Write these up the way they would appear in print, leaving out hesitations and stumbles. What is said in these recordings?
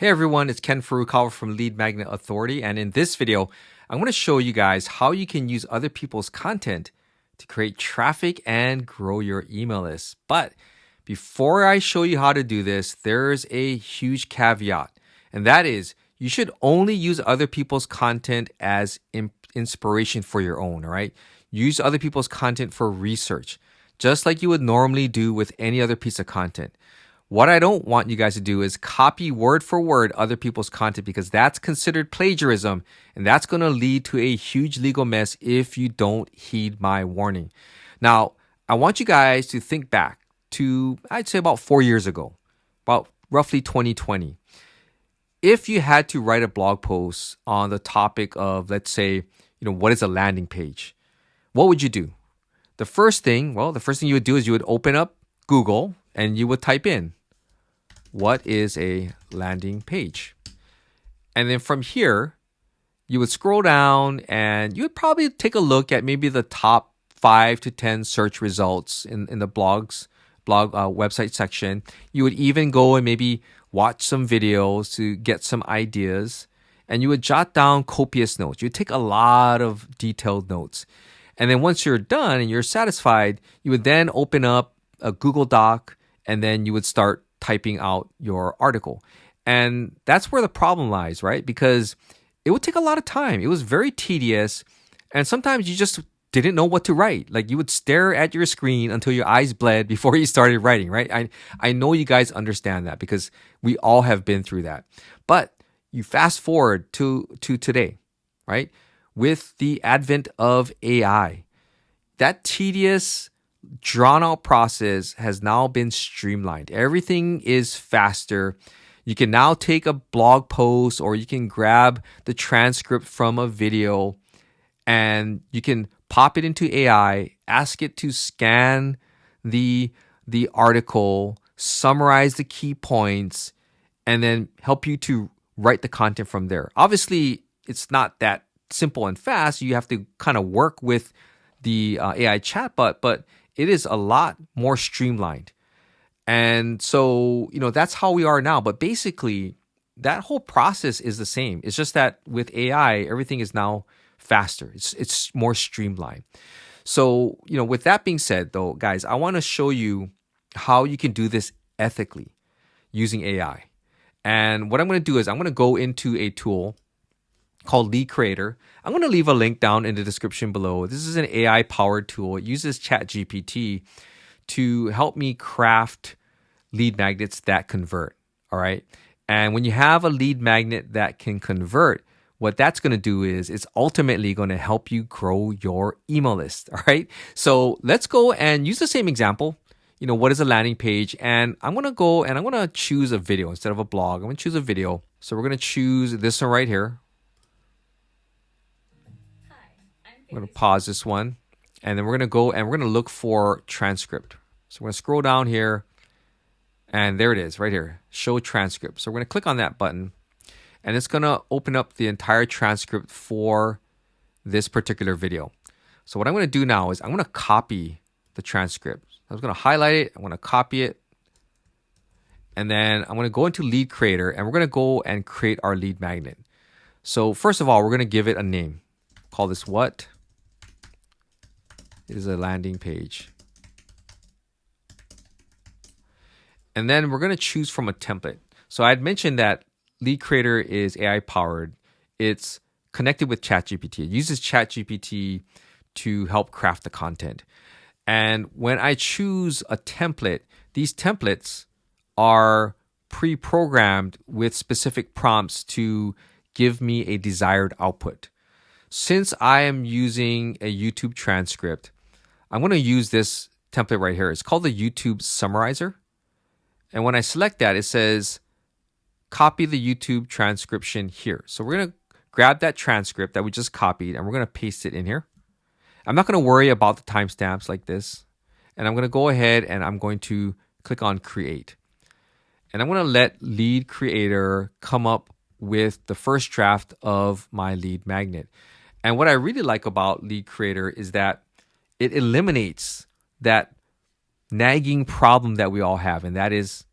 Hey everyone, it's Ken Furukawa from Lead Magnet Authority, and in this video, I'm going to show you guys how you can use other people's content to create traffic and grow your email list. But before I show you how to do this, there's a huge caveat, and that is you should only use other people's content as inspiration for your own, all right? Use other people's content for research, just like you would normally do with any other piece of content. What I don't want you guys to do is copy word for word other people's content because that's considered plagiarism and that's going to lead to a huge legal mess if you don't heed my warning. Now, I want you guys to think back to, I'd say about 4 years ago, about roughly 2020. If you had to write a blog post on the topic of, let's say, what is a landing page? What would you do? The first thing you would do is you would open up Google and you would type in, what is a landing page? And then from here, you would scroll down and you would probably take a look at maybe the top 5 to 10 search results in the blog website section. You would even go and maybe watch some videos to get some ideas. And you would jot down copious notes. You would take a lot of detailed notes. And then once you're done and you're satisfied, you would then open up a Google Doc and then you would start typing out your article. And that's where the problem lies, right? Because it would take a lot of time. It was very tedious. And sometimes you just didn't know what to write. Like you would stare at your screen until your eyes bled before you started writing, right? I know you guys understand that because we all have been through that. But you fast forward to today, right? With the advent of AI, that tedious drawn out process has now been streamlined. Everything is faster. You can now take a blog post or you can grab the transcript from a video and you can pop it into AI, ask it to scan the article, summarize the key points, and then help you to write the content from there. Obviously, it's not that simple and fast. You have to kind of work with the AI chatbot, but it is a lot more streamlined. And so, that's how we are now. But basically, that whole process is the same. It's just that with AI, everything is now faster. It's more streamlined. So, with that being said, though, guys, I want to show you how you can do this ethically using AI. And what I'm going to do is I'm going to go into a tool called Lead Creator. I'm going to leave a link down in the description below. This is an AI-powered tool. It uses ChatGPT to help me craft lead magnets that convert, all right? And when you have a lead magnet that can convert, what that's going to do is it's ultimately going to help you grow your email list, all right? So let's go and use the same example. What is a landing page? And I'm going to go and I'm going to choose a video instead of a blog. I'm going to choose a video. So we're going to choose this one right here. I'm going to pause this one, and then we're going to go and we're going to look for transcript. So we're going to scroll down here, and there it is right here, show transcript. So we're going to click on that button, and it's going to open up the entire transcript for this particular video. So what I'm going to do now is I'm going to copy the transcript. I'm going to highlight it, I'm going to copy it, and then I'm going to go into Lead Creator, and we're going to go and create our lead magnet. So first of all, we're going to give it a name. Call this what? It is a landing page. And then we're going to choose from a template. So I had mentioned that Lead Creator is AI powered. It's connected with ChatGPT. It uses ChatGPT to help craft the content. And when I choose a template, these templates are pre-programmed with specific prompts to give me a desired output. Since I am using a YouTube transcript, I'm going to use this template right here. It's called the YouTube Summarizer. And when I select that, it says, copy the YouTube transcription here. So we're going to grab that transcript that we just copied and we're going to paste it in here. I'm not going to worry about the timestamps like this. And I'm going to go ahead and I'm going to click on Create. And I'm going to let Lead Creator come up with the first draft of my lead magnet. And what I really like about Lead Creator is that it eliminates that nagging problem that we all have. And that is,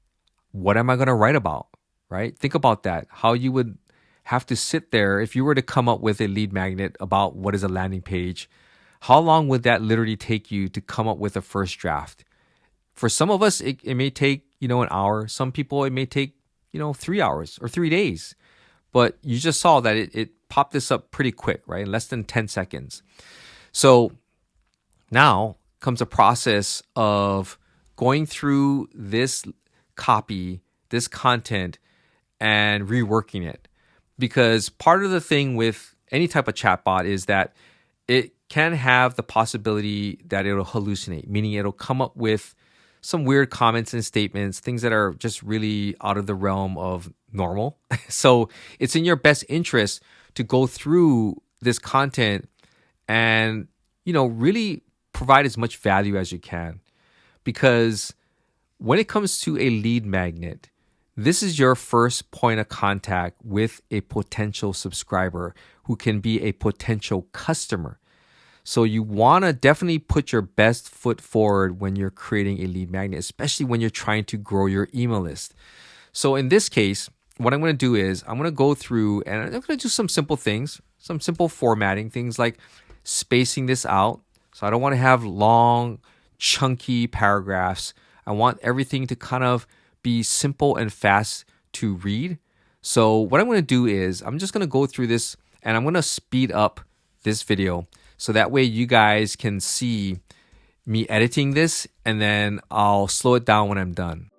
what am I going to write about? right? Think about that. How you would have to sit there if you were to come up with a lead magnet about what is a landing page. How long would that literally take you to come up with a first draft? For some of us, it may take, an hour. Some people, it may take, 3 hours or 3 days. But you just saw that it popped this up pretty quick, right? In less than 10 seconds. So now comes a process of going through this copy, this content, and reworking it. Because part of the thing with any type of chatbot is that it can have the possibility that it'll hallucinate, meaning it'll come up with some weird comments and statements, things that are just really out of the realm of normal. So it's in your best interest to go through this content and, really provide as much value as you can. Because when it comes to a lead magnet, this is your first point of contact with a potential subscriber who can be a potential customer. So you want to definitely put your best foot forward when you're creating a lead magnet, especially when you're trying to grow your email list. So in this case, what I'm going to do is I'm going to go through and I'm going to do some simple things, some simple formatting, things like spacing this out. So I don't want to have long, chunky paragraphs. I want everything to kind of be simple and fast to read. So what I'm going to do is I'm just going to go through this and I'm going to speed up this video. So that way you guys can see me editing this and then I'll slow it down when I'm done.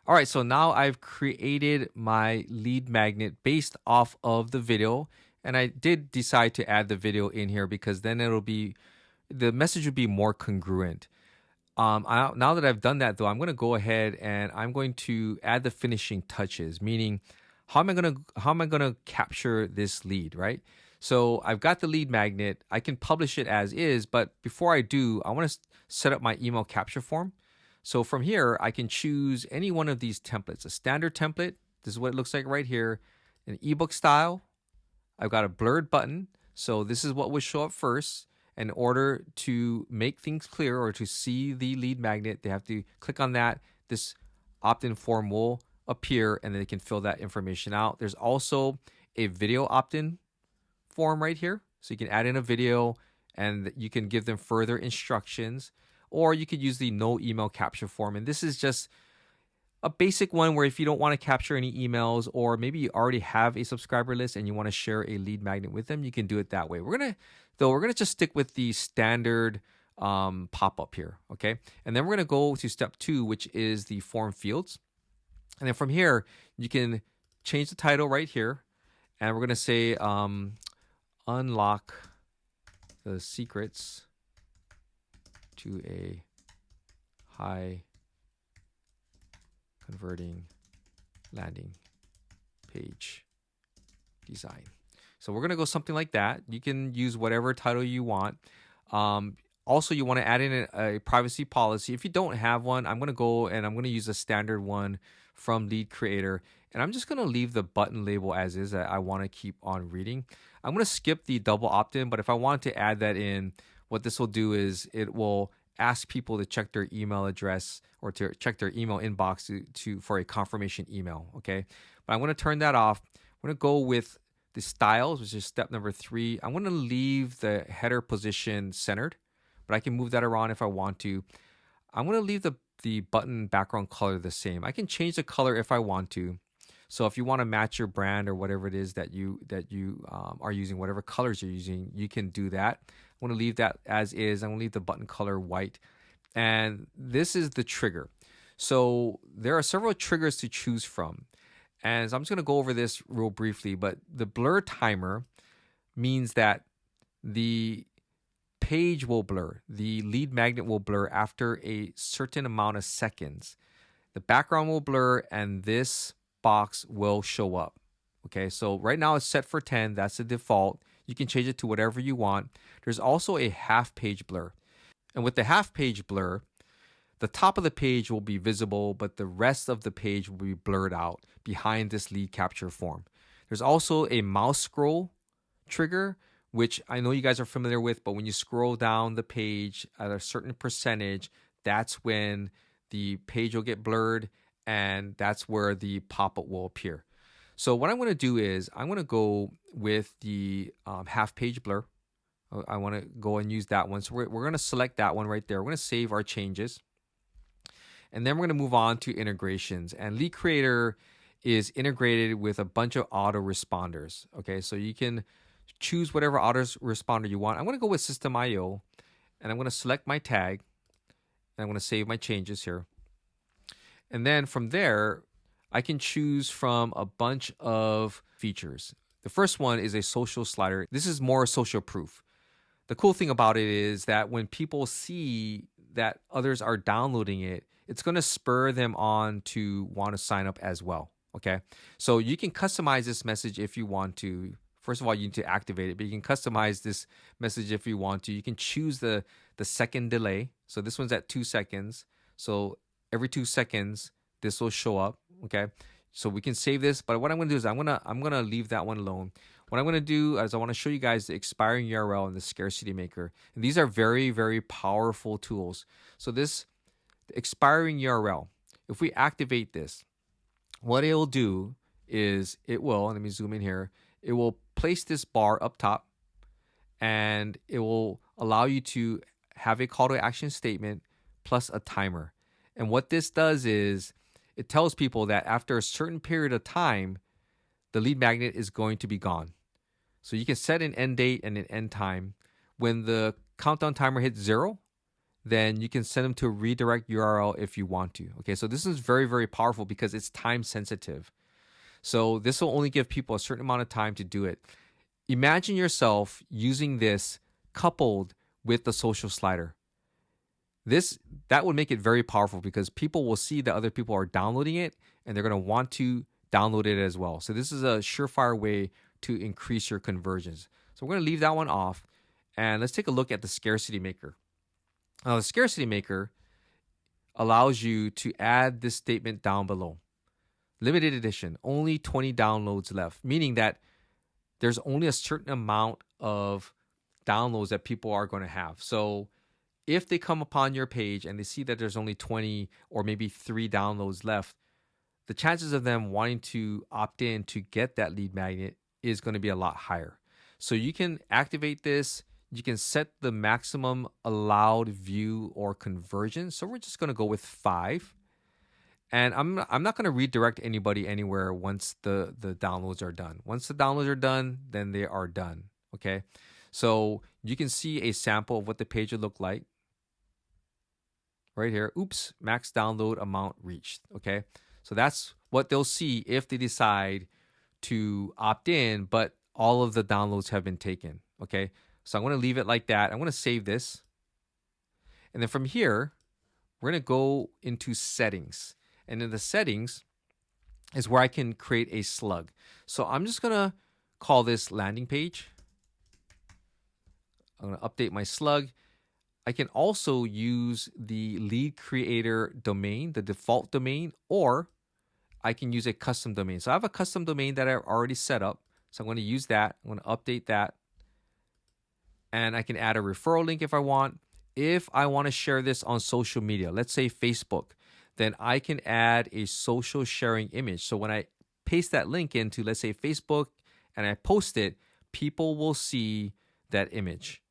All right, so now I've created my lead magnet based off of the video. And I did decide to add the video in here because then the message would be more congruent. Now that I've done that though, I'm going to go ahead and I'm going to add the finishing touches, meaning how am I going to capture this lead, right? So I've got the lead magnet. I can publish it as is, but before I do, I want to set up my email capture form. So from here, I can choose any one of these templates. A standard template, this is what it looks like right here. An ebook style, I've got a blurred button. So this is what will show up first. In order to make things clear or to see the lead magnet, they have to click on that. This opt-in form will appear and then they can fill that information out. There's also a video opt-in form right here. So you can add in a video and you can give them further instructions. Or you could use the no email capture form. And this is just a basic one where if you don't want to capture any emails or maybe you already have a subscriber list and you want to share a lead magnet with them, you can do it that way. We're going to just stick with the standard pop-up here, okay? And then we're going to go to step 2, which is the form fields. And then from here, you can change the title right here. And we're going to say unlock the secrets to a high converting landing page design. So we're going to go something like that. You can use whatever title you want. Also, you want to add in a privacy policy. If you don't have one, I'm going to go and I'm going to use a standard one from Lead Creator. And I'm just going to leave the button label as is that I want to keep on reading. I'm going to skip the double opt-in, but if I want to add that in, what this will do is it will ask people to check their email address or to check their email inbox for a confirmation email. Okay. But I'm going to turn that off. I'm going to go with the styles, which is step number 3. I'm going to leave the header position centered, but I can move that around if I want to. I'm going to leave the button background color the same. I can change the color if I want to. So if you want to match your brand or whatever it is that you are using, whatever colors you're using, you can do that. I'm going to leave that as is. I'm going to leave the button color white. And this is the trigger. So there are several triggers to choose from. And so I'm just going to go over this real briefly, but the blur timer means that the page will blur, the lead magnet will blur after a certain amount of seconds. The background will blur and this box will show up. Okay, so right now it's set for 10. That's the default. You can change it to whatever you want. There's also a half page blur. And with the half page blur, the top of the page will be visible, but the rest of the page will be blurred out behind this lead capture form. There's also a mouse scroll trigger, which I know you guys are familiar with, but when you scroll down the page at a certain percentage, that's when the page will get blurred and that's where the pop-up will appear. So what I'm going to do is I'm going to go with the half page blur. I want to go and use that one. So we're going to select that one right there. We're going to save our changes. And then we're going to move on to integrations. And Lead Creator is integrated with a bunch of autoresponders. Okay, so you can choose whatever autoresponder you want. I'm going to go with System.io, and I'm going to select my tag, and I'm going to save my changes here. And then from there, I can choose from a bunch of features. The first one is a social slider. This is more social proof. The cool thing about it is that when people see that others are downloading it, it's going to spur them on to want to sign up as well. Okay, so you can customize this message if you want to. First of all, you need to activate it, but you can customize this message if you want to. You can choose the second delay. So this one's at 2 seconds. So every 2 seconds, this will show up. Okay, so we can save this. But what I'm going to do is I'm gonna leave that one alone. What I'm going to do is I want to show you guys the expiring URL and the scarcity maker. And these are very, very powerful tools. So this expiring URL, if we activate this, what it will do is it will, let me zoom in here, it will place this bar up top and it will allow you to have a call to action statement plus a timer. And what this does is it tells people that after a certain period of time, the lead magnet is going to be gone. So you can set an end date and an end time. When the countdown timer hits 0, then you can send them to a redirect URL if you want to. Okay, so this is very, very powerful because it's time sensitive. So this will only give people a certain amount of time to do it. Imagine yourself using this coupled with the social slider. That would make it very powerful because people will see that other people are downloading it and they're going to want to download it as well. So this is a surefire way to increase your conversions. So we're going to leave that one off and let's take a look at the scarcity maker. Now the scarcity maker allows you to add this statement down below. Limited edition, only 20 downloads left, meaning that there's only a certain amount of downloads that people are going to have. So if they come upon your page and they see that there's only 20 or maybe 3 downloads left, the chances of them wanting to opt in to get that lead magnet is going to be a lot higher. So you can activate this. You can set the maximum allowed view or conversion. So we're just going to go with 5. And I'm not going to redirect anybody anywhere once the downloads are done. Once the downloads are done, then they are done. Okay. So you can see a sample of what the page would look like. Right here. Oops, max download amount reached. Okay. So that's what they'll see if they decide to opt in, but all of the downloads have been taken. Okay. So I'm going to leave it like that. I'm going to save this. And then from here, we're going to go into settings. And in the settings is where I can create a slug. So I'm just going to call this landing page. I'm going to update my slug. I can also use the lead creator domain, the default domain, or I can use a custom domain. So I have a custom domain that I've already set up. So I'm going to use that. I'm going to update that. And I can add a referral link if I want. If I want to share this on social media, let's say Facebook, then I can add a social sharing image. So when I paste that link into, let's say, Facebook, and I post it, people will see that image.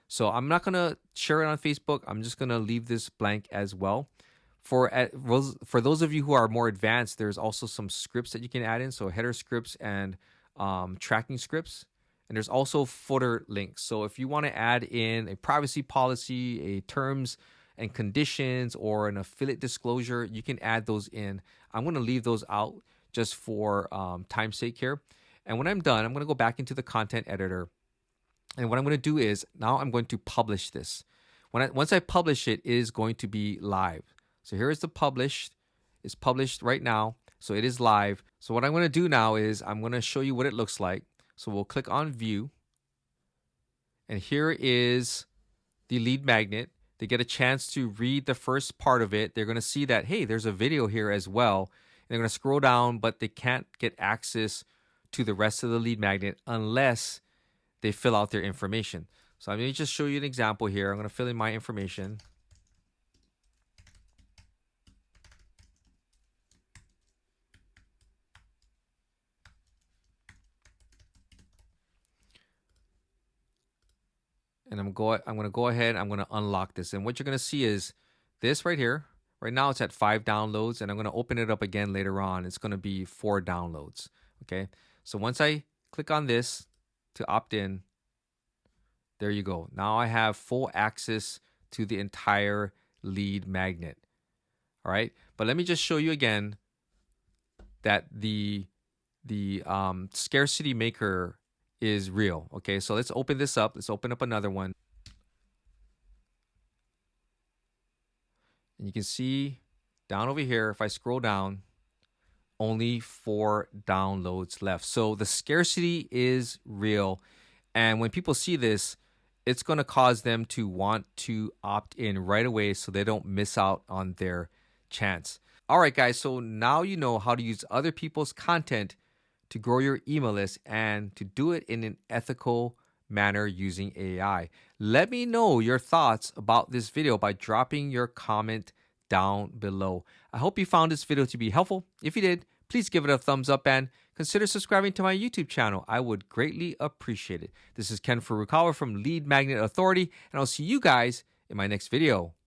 So I'm not going to share it on Facebook. I'm just going to leave this blank as well. For those of you who are more advanced, there's also some scripts that you can add in. So header scripts and tracking scripts. And there's also footer links. So if you want to add in a privacy policy, a terms and conditions, or an affiliate disclosure, you can add those in. I'm going to leave those out just for time's sake here. And when I'm done, I'm going to go back into the content editor. And what I'm going to do is now I'm going to publish this. Once I publish it, it is going to be live. So here is the published. It's published right now. So it is live. So what I'm going to do now is I'm going to show you what it looks like. So we'll click on view. And here is the lead magnet. They get a chance to read the first part of it. They're going to see that, hey, there's a video here as well. And they're going to scroll down, but they can't get access to the rest of the lead magnet unless they fill out their information. So I'm going to just show you an example here. I'm going to fill in my information. And I'm going to go ahead, I'm going to unlock this. And what you're going to see is this right here. Right now it's at 5 downloads, and I'm going to open it up again later on. It's going to be 4 downloads. Okay. So once I click on this to opt in, there you go. Now I have full access to the entire lead magnet. All right. But let me just show you again that the scarcity maker is real. Okay, so let's open this up. Let's open up another one. And you can see down over here, if I scroll down, only 4 downloads left. So the scarcity is real. And when people see this, it's going to cause them to want to opt in right away so they don't miss out on their chance. All right, guys, so now you know how to use other people's content to grow your email list and to do it in an ethical manner using AI. Let me know your thoughts about this video by dropping your comment down below. I hope you found this video to be helpful. If you did, please give it a thumbs up and consider subscribing to my YouTube channel. I would greatly appreciate it. This is Ken Furukawa from Lead Magnet Authority, and I'll see you guys in my next video.